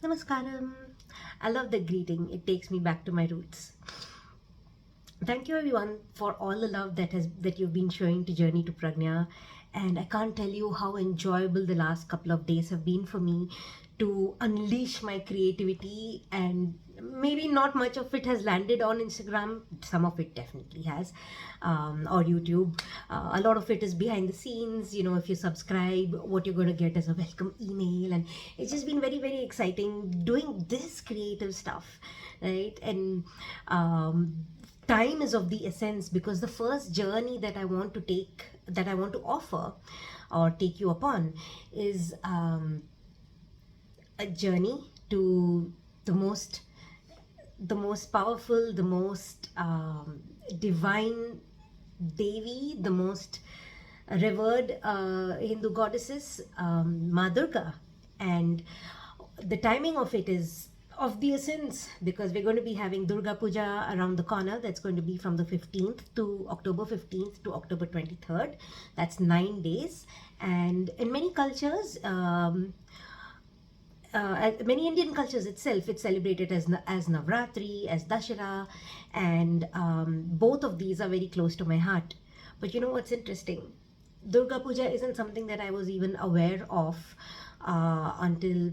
Namaskaram. I love the greeting. It takes me back to my roots. Thank you everyone for all the love that you've been showing to Journey to Prajna. And I can't tell you how enjoyable the last couple of days have been for me to unleash my creativity, and maybe not much of it has landed on Instagram. Some of it definitely has, or YouTube. A lot of it is behind the scenes. If you subscribe, what you're going to get is a welcome email, and it's just been very, very exciting doing this creative stuff, right? And time is of the essence, because the first journey that I want to take, that I want to offer or take you upon, is a journey to the most powerful, the most divine Devi, the most revered Hindu goddesses, Ma Durga. And the timing of it is of the essence, because we're going to be having Durga Puja around the corner. That's going to be from the 15th to October 15th to October 23rd. That's 9 days. And in many cultures, many Indian cultures itself, it's celebrated as Navratri, as Dashera, and both of these are very close to my heart. But you know what's interesting? Durga Puja isn't something that I was even aware of until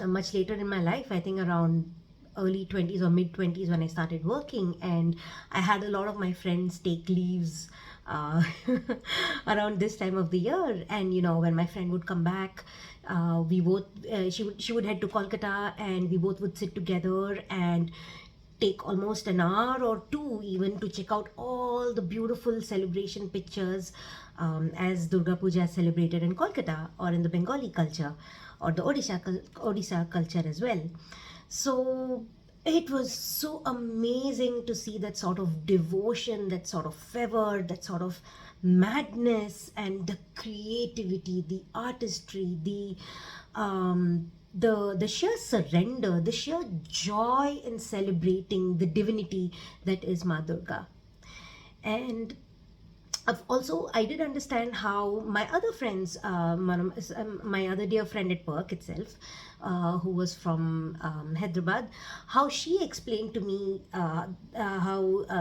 much later in my life. I think around early 20s or mid 20s, when I started working, and I had a lot of my friends take leaves uh, around this time of the year. And when my friend would come back, we both she would head to Kolkata, and we both would sit together and take almost an hour or two even to check out all the beautiful celebration pictures, as Durga Puja is celebrated in Kolkata, or in the Bengali culture, or the Odisha culture as well. So it was so amazing to see that sort of devotion, that sort of fervor, that sort of madness, and the creativity, the artistry, the sheer surrender, the sheer joy in celebrating the divinity that is Ma Durga. And also, I did understand how my other friends, my other dear friend at work itself, who was from Hyderabad, how she explained to me how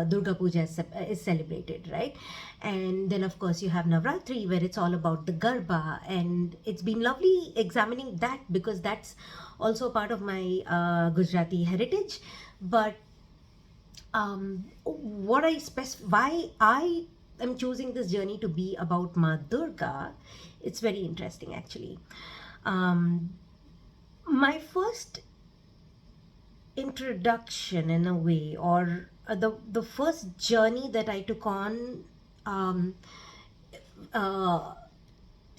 Durga Puja is celebrated, right? And then, of course, you have Navratri, where it's all about the Garba, and it's been lovely examining that, because that's also part of my Gujarati heritage. But why I am choosing this journey to be about Ma Durga, it's very interesting actually. My first introduction, in a way, or the first journey that I took on, uh,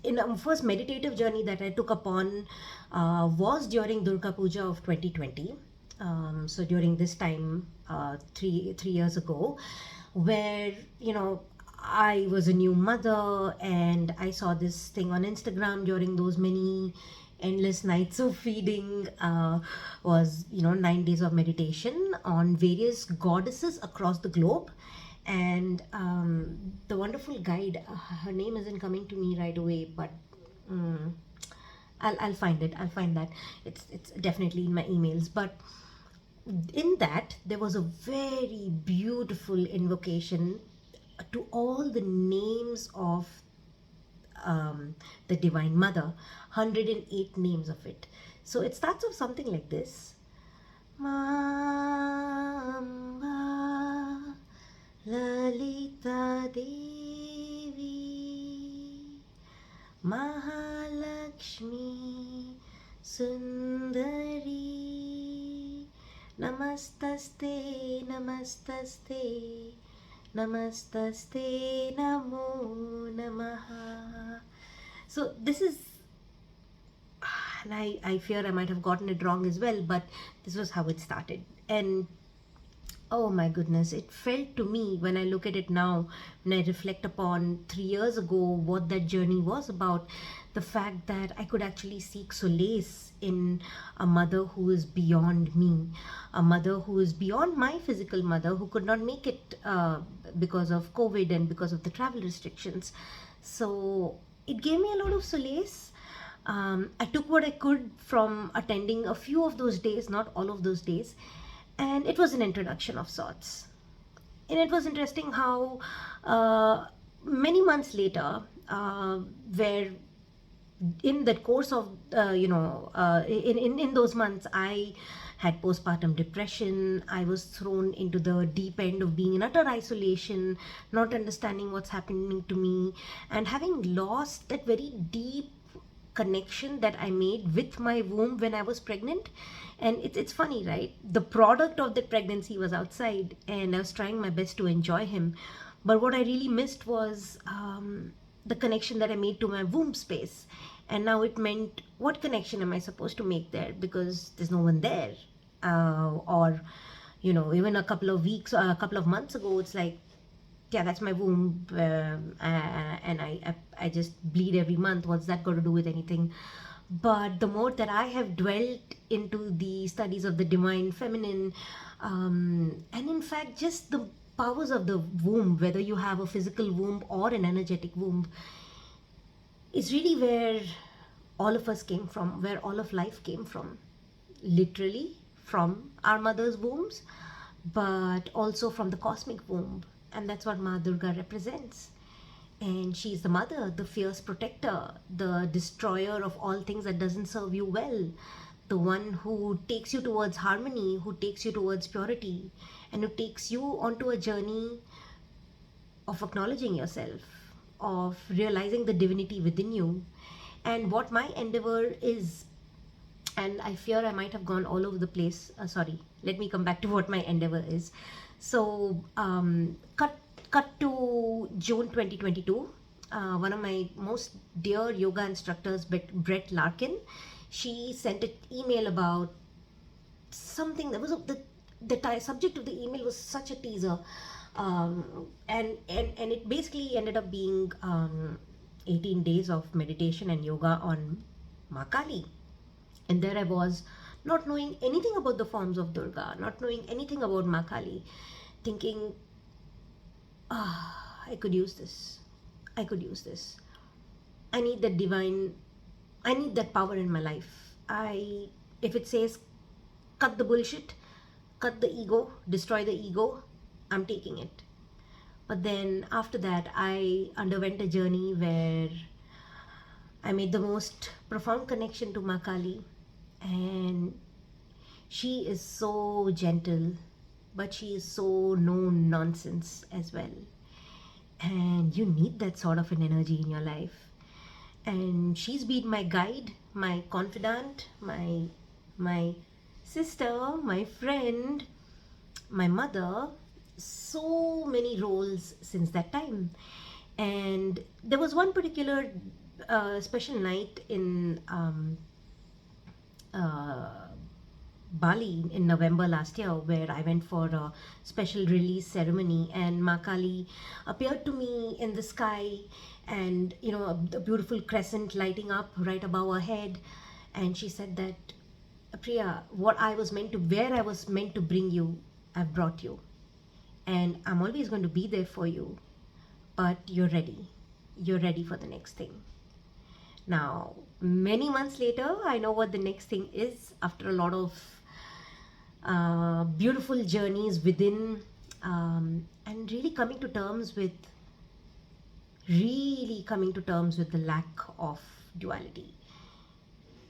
in a first meditative journey that I took upon, was during Durga Puja of 2020. So during this time, three years ago, where I was a new mother, and I saw this thing on Instagram during those many endless nights of feeding, was 9 days of meditation on various goddesses across the globe. And the wonderful guide, her name isn't coming to me right away, but I'll find it. I'll find that. It's definitely in my emails. But in that, there was a very beautiful invocation to all the names of the Divine Mother, 108 names of it. So it starts off something like this: Mamba Lalita Devi Mahalakshmi Sundari Namastaste Namastaste Namastaste Namo Namaha. So this is, and I fear I might have gotten it wrong as well, but this was how it started. And oh my goodness, it felt to me, when I look at it now, when I reflect upon 3 years ago, what that journey was about, the fact that I could actually seek solace in a mother who is beyond me, a mother who is beyond my physical mother, who could not make it because of COVID and because of the travel restrictions. So it gave me a lot of solace. I took what I could from attending a few of those days, not all of those days, and it was an introduction of sorts. And it was interesting how many months later, where in the course of in those months, I had postpartum depression. I was thrown into the deep end of being in utter isolation, not understanding what's happening to me, and having lost that very deep connection that I made with my womb when I was pregnant. And it's funny, right? The product of that pregnancy was outside, and I was trying my best to enjoy him. But what I really missed was the connection that I made to my womb space. And now it meant, what connection am I supposed to make there? Because there's no one there. Or, even a couple of weeks or a couple of months ago, it's like, yeah, that's my womb, and I just bleed every month. What's that got to do with anything? But the more that I have dwelt into the studies of the divine feminine, and in fact, just the powers of the womb, whether you have a physical womb or an energetic womb, is really where all of us came from, where all of life came from. Literally from our mother's wombs, but also from the cosmic womb. And that's what Ma Durga represents. And she's the mother, the fierce protector, the destroyer of all things that doesn't serve you well, the one who takes you towards harmony, who takes you towards purity, and who takes you onto a journey of acknowledging yourself, of realizing the divinity within you. And what my endeavor is, and I fear I might have gone all over the place. Sorry, let me come back to what my endeavor is. So, cut to June 2022. One of my most dear yoga instructors, Brett Larkin, she sent an email about something that was the subject of the email was such a teaser, and it basically ended up being 18 days of meditation and yoga on Ma Kali. And there I was, not knowing anything about the forms of Durga, not knowing anything about Ma Kali, thinking, I could use this. I could use this. I need that divine, I need that power in my life. If it says, cut the bullshit, cut the ego, destroy the ego, I'm taking it. But then after that, I underwent a journey where I made the most profound connection to Ma Kali. And she is so gentle, but she is so no nonsense as well. And you need that sort of an energy in your life. And she's been my guide, my confidant, my sister, my friend, my mother, so many roles since that time. And there was one particular special night in Bali in November last year, where I went for a special release ceremony, and Ma Kali appeared to me in the sky, and a beautiful crescent lighting up right above her head, and she said that, Priya, where I was meant to bring you, I've brought you, and I'm always going to be there for you, but you're ready for the next thing. Now, many months later, I know what the next thing is, after a lot of beautiful journeys within, and really coming to terms with the lack of duality.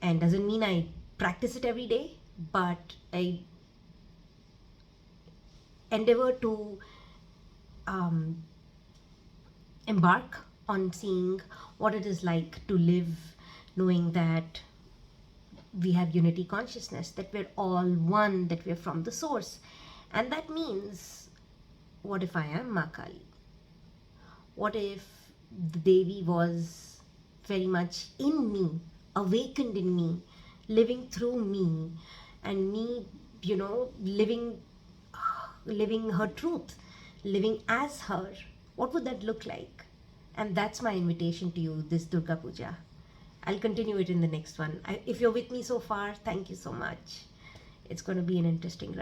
And doesn't mean I practice it every day, but I endeavor to embark on seeing what it is like to live knowing that we have unity consciousness, that we're all one, that we're from the source. And that means, what if I am Ma Kali? What if the Devi was very much in me, awakened in me, living through me, and me, living her truth, living as her? What would that look like? And that's my invitation to you this Durga Puja. I'll continue it in the next one. If you're with me so far, thank you so much. It's going to be an interesting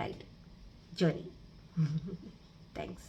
journey. Thanks.